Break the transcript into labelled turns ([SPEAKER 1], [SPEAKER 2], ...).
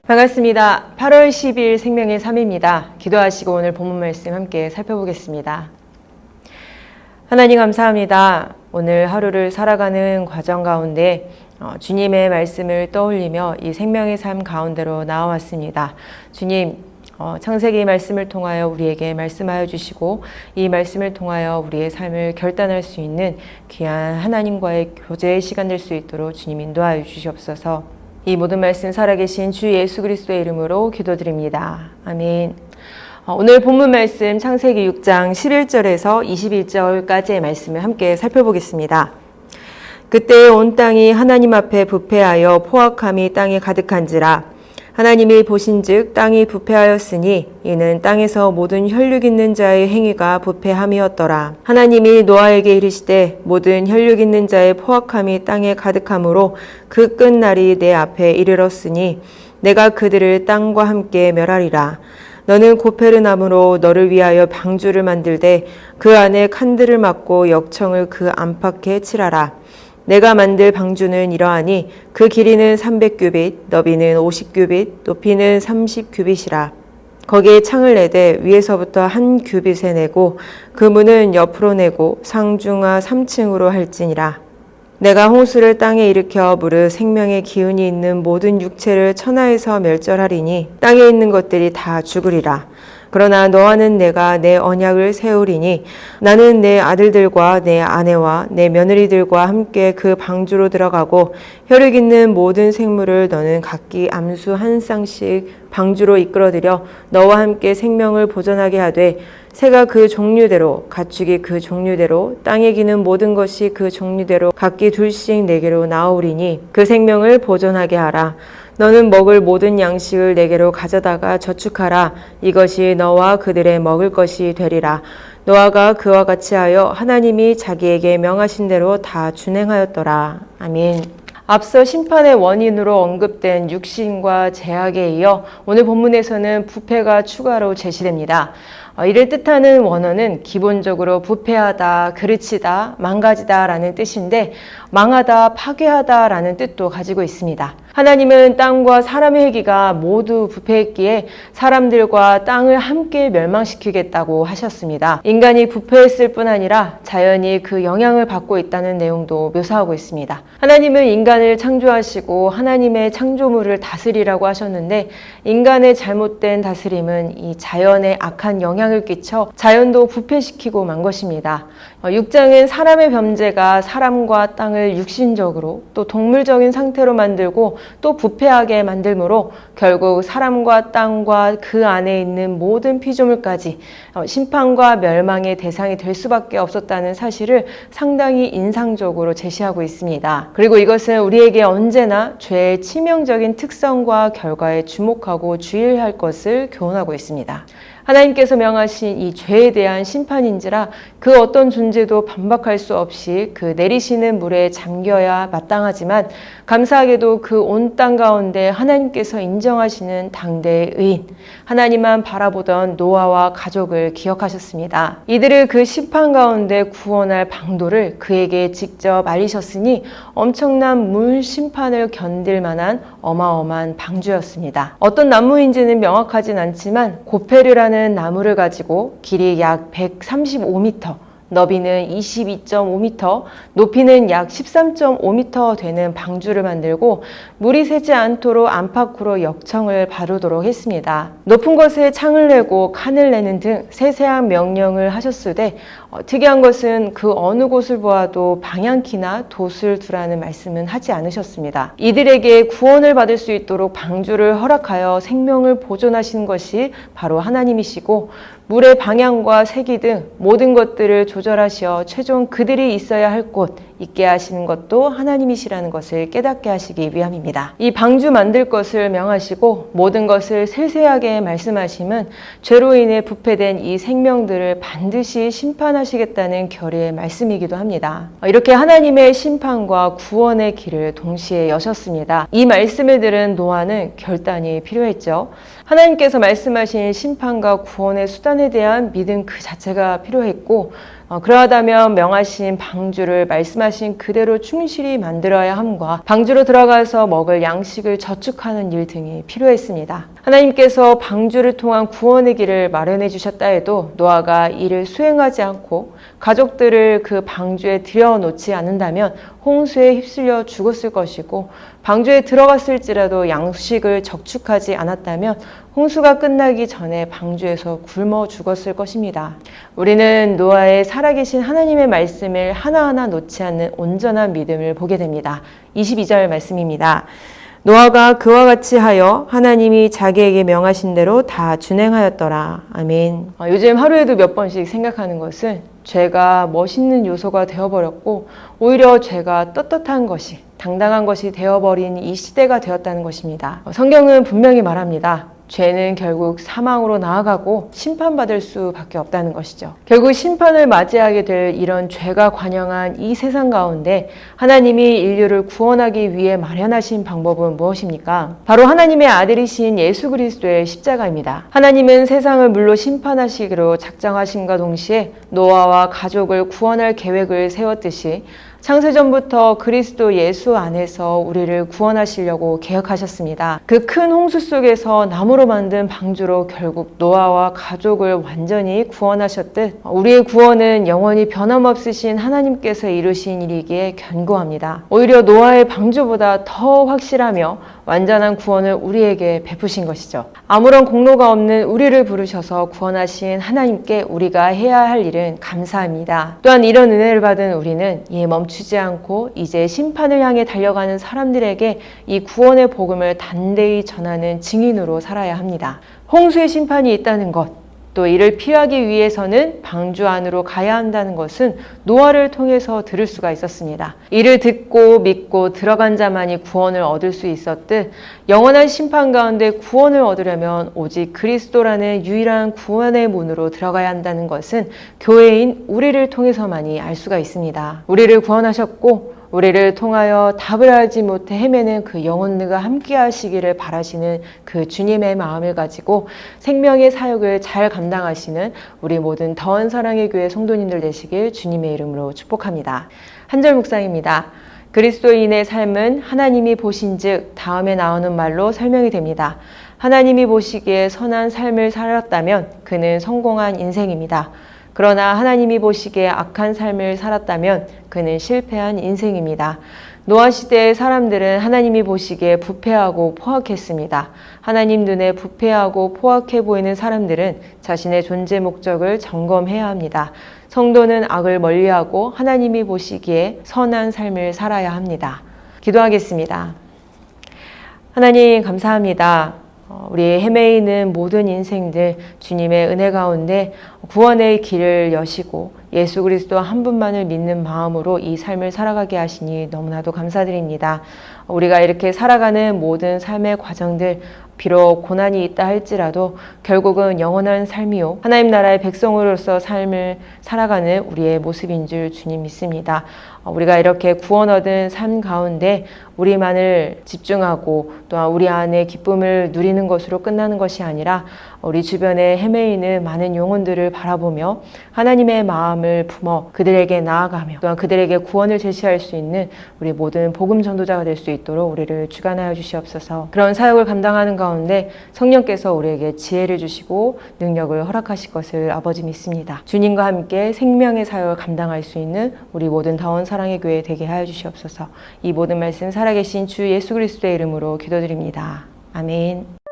[SPEAKER 1] 반갑습니다. 8월 10일 생명의 3입니다. 기도하시고 오늘 본문 말씀 함께 살펴보겠습니다. 하나님 감사합니다. 오늘 하루를 살아가는 과정 가운데 주님의 말씀을 떠올리며 이 생명의 삶 가운데로 나와왔습니다. 주님, 창세기 말씀을 통하여 우리에게 말씀하여 주시고 이 말씀을 통하여 우리의 삶을 결단할 수 있는 귀한 하나님과의 교제의 시간 될 수 있도록 주님 인도하여 주시옵소서. 이 모든 말씀 살아계신 주 예수 그리스도의 이름으로 기도드립니다. 아멘. 오늘 본문 말씀 창세기 6장 11절에서 21절까지의 말씀을 함께 살펴보겠습니다. 그때 온 땅이 하나님 앞에 부패하여 포악함이 땅에 가득한지라. 하나님이 보신즉 땅이 부패하였으니 이는 땅에서 모든 혈육 있는 자의 행위가 부패함이었더라. 하나님이 노아에게 이르시되 모든 혈육 있는 자의 포악함이 땅에 가득함으로 그 끝날이 내 앞에 이르렀으니 내가 그들을 땅과 함께 멸하리라. 너는 고페르나무로 너를 위하여 방주를 만들되 그 안에 칸들을 막고 역청을 그 안팎에 칠하라. 내가 만들 방주는 이러하니 그 길이는 300규빗, 너비는 50규빗, 높이는 30규빗이라. 거기에 창을 내되 위에서부터 한 규빗에 내고 그 문은 옆으로 내고 상중하 3층으로 할지니라. 내가 홍수를 땅에 일으켜 무릇 생명의 기운이 있는 모든 육체를 천하에서 멸절하리니 땅에 있는 것들이 다 죽으리라. 그러나 너와는 내가 내 언약을 세우리니 나는 내 아들들과 내 아내와 내 며느리들과 함께 그 방주로 들어가고 혈육 있는 모든 생물을 너는 각기 암수 한 쌍씩 방주로 이끌어들여 너와 함께 생명을 보존하게 하되 새가 그 종류대로 가축이 그 종류대로 땅에 기는 모든 것이 그 종류대로 각기 둘씩 내게로 나오리니 그 생명을 보존하게 하라. 너는 먹을 모든 양식을 내게로 가져다가 저축하라. 이것이 너와 그들의 먹을 것이 되리라. 노아가 그와 같이 하여 하나님이 자기에게 명하신 대로 다 준행하였더라. 아멘. 앞서 심판의 원인으로 언급된 육신과 죄악에 이어 오늘 본문에서는 부패가 추가로 제시됩니다. 이를 뜻하는 원어는 기본적으로 부패하다, 그르치다, 망가지다 라는 뜻인데 망하다, 파괴하다 라는 뜻도 가지고 있습니다. 하나님은 땅과 사람의 행위가 모두 부패했기에 사람들과 땅을 함께 멸망시키겠다고 하셨습니다. 인간이 부패했을 뿐 아니라 자연이 그 영향을 받고 있다는 내용도 묘사하고 있습니다. 하나님은 인간을 창조하시고 하나님의 창조물을 다스리라고 하셨는데 인간의 잘못된 다스림은 이 자연에 악한 영향을 끼쳐 자연도 부패시키고 만 것입니다. 6장은 사람의 범죄가 사람과 땅을 육신적으로 또 동물적인 상태로 만들고 또 부패하게 만들므로 결국 사람과 땅과 그 안에 있는 모든 피조물까지 심판과 멸망의 대상이 될 수밖에 없었다는 사실을 상당히 인상적으로 제시하고 있습니다. 그리고 이것은 우리에게 언제나 죄의 치명적인 특성과 결과에 주목하고 주의할 것을 교훈하고 있습니다. 하나님께서 명하신 이 죄에 대한 심판인지라 그 어떤 존재도 반박할 수 없이 그 내리시는 물에 잠겨야 마땅하지만 감사하게도 그 온 땅 가운데 하나님께서 인정하시는 당대의 의인, 하나님만 바라보던 노아와 가족을 기억하셨습니다. 이들을 그 심판 가운데 구원할 방도를 그에게 직접 알리셨으니 엄청난 물 심판을 견딜 만한 어마어마한 방주였습니다. 어떤 나무인지는 명확하진 않지만 고페르라는 나무를 가지고 길이 약 135m, 너비는 22.5m, 높이는 약 13.5m 되는 방주를 만들고 물이 새지 않도록 안팎으로 역청을 바르도록 했습니다. 높은 곳에 창을 내고 칸을 내는 등 세세한 명령을 하셨으되 특이한 것은 그 어느 곳을 보아도 방향키나 돛을 두라는 말씀은 하지 않으셨습니다. 이들에게 구원을 받을 수 있도록 방주를 허락하여 생명을 보존하신 것이 바로 하나님이시고 물의 방향과 세기 등 모든 것들을 조절하시어 최종 그들이 있어야 할 곳 있게 하시는 것도 하나님이시라는 것을 깨닫게 하시기 위함입니다. 이 방주 만들 것을 명하시고 모든 것을 세세하게 말씀하심은 죄로 인해 부패된 이 생명들을 반드시 심판하시겠다는 결의의 말씀이기도 합니다. 이렇게 하나님의 심판과 구원의 길을 동시에 여셨습니다. 이 말씀을 들은 노아는 결단이 필요했죠. 하나님께서 말씀하신 심판과 구원의 수단에 대한 믿음 그 자체가 필요했고 그러하다면 명하신 방주를 말씀하신 그대로 충실히 만들어야 함과 방주로 들어가서 먹을 양식을 저축하는 일 등이 필요했습니다. 하나님께서 방주를 통한 구원의 길을 마련해 주셨다 해도 노아가 이를 수행하지 않고 가족들을 그 방주에 들여놓지 않는다면 홍수에 휩쓸려 죽었을 것이고, 방주에 들어갔을지라도 양식을 저축하지 않았다면 홍수가 끝나기 전에 방주에서 굶어 죽었을 것입니다. 우리는 노아의 살아계신 하나님의 말씀을 하나하나 놓지 않는 온전한 믿음을 보게 됩니다. 22절 말씀입니다. 노아가 그와 같이 하여 하나님이 자기에게 명하신 대로 다 준행하였더라. 아멘. 요즘 하루에도 몇 번씩 생각하는 것은 죄가 멋있는 요소가 되어버렸고, 오히려 죄가 떳떳한 것이, 당당한 것이 되어버린 이 시대가 되었다는 것입니다. 성경은 분명히 말합니다. 죄는 결국 사망으로 나아가고 심판받을 수밖에 없다는 것이죠. 결국 심판을 맞이하게 될 이런 죄가 관영한 이 세상 가운데 하나님이 인류를 구원하기 위해 마련하신 방법은 무엇입니까? 바로 하나님의 아들이신 예수 그리스도의 십자가입니다. 하나님은 세상을 물로 심판하시기로 작정하심과 동시에 노아와 가족을 구원할 계획을 세웠듯이 창세전부터 그리스도 예수 안에서 우리를 구원하시려고 계획하셨습니다. 그 큰 홍수 속에서 나무로 만든 방주로 결국 노아와 가족을 완전히 구원하셨듯 우리의 구원은 영원히 변함없으신 하나님께서 이루신 일이기에 견고합니다. 오히려 노아의 방주보다 더 확실하며 완전한 구원을 우리에게 베푸신 것이죠. 아무런 공로가 없는 우리를 부르셔서 구원하신 하나님께 우리가 해야 할 일은 감사합니다. 또한 이런 은혜를 받은 우리는 이에 멈추지 않고 이제 심판을 향해 달려가는 사람들에게 이 구원의 복음을 단대히 전하는 증인으로 살아야 합니다. 홍수의 심판이 있다는 것, 또 이를 피하기 위해서는 방주 안으로 가야 한다는 것은 노아를 통해서 들을 수가 있었습니다. 이를 듣고 믿고 들어간 자만이 구원을 얻을 수 있었듯 영원한 심판 가운데 구원을 얻으려면 오직 그리스도라는 유일한 구원의 문으로 들어가야 한다는 것은 교회인 우리를 통해서만이 알 수가 있습니다. 우리를 구원하셨고 우리를 통하여 답을 알지 못해 헤매는 그 영혼들과 함께 하시기를 바라시는 그 주님의 마음을 가지고 생명의 사역을 잘 감당하시는 우리 모든 더한 사랑의 교회 성도님들 되시길 주님의 이름으로 축복합니다. 한 절 묵상입니다. 그리스도인의 삶은 하나님이 보신즉 다음에 나오는 말로 설명이 됩니다. 하나님이 보시기에 선한 삶을 살았다면 그는 성공한 인생입니다. 그러나 하나님이 보시기에 악한 삶을 살았다면 그는 실패한 인생입니다. 노아 시대의 사람들은 하나님이 보시기에 부패하고 포악했습니다. 하나님 눈에 부패하고 포악해 보이는 사람들은 자신의 존재 목적을 점검해야 합니다. 성도는 악을 멀리하고 하나님이 보시기에 선한 삶을 살아야 합니다. 기도하겠습니다. 하나님 감사합니다. 우리 헤매이는 모든 인생들 주님의 은혜 가운데 구원의 길을 여시고 예수 그리스도 한 분만을 믿는 마음으로 이 삶을 살아가게 하시니 너무나도 감사드립니다. 우리가 이렇게 살아가는 모든 삶의 과정들, 비록 고난이 있다 할지라도 결국은 영원한 삶이요 하나님 나라의 백성으로서 삶을 살아가는 우리의 모습인 줄 주님 믿습니다. 우리가 이렇게 구원 얻은 삶 가운데 우리만을 집중하고 또한 우리 안에 기쁨을 누리는 것으로 끝나는 것이 아니라 우리 주변에 헤매이는 많은 영혼들을 바라보며 하나님의 마음을 품어 그들에게 나아가며 또한 그들에게 구원을 제시할 수 있는 우리 모든 복음 전도자가 될 수 있도록 우리를 주관하여 주시옵소서. 그런 사역을 감당하는 가운데 성령께서 우리에게 지혜를 주시고 능력을 허락하실 것을 아버지 믿습니다. 주님과 함께 생명의 사역을 감당할 수 있는 우리 모든 다원 사랑의 교회 되게 하여 주시옵소서. 이 모든 말씀 살아계신 주 예수 그리스도의 이름으로 기도드립니다. 아멘.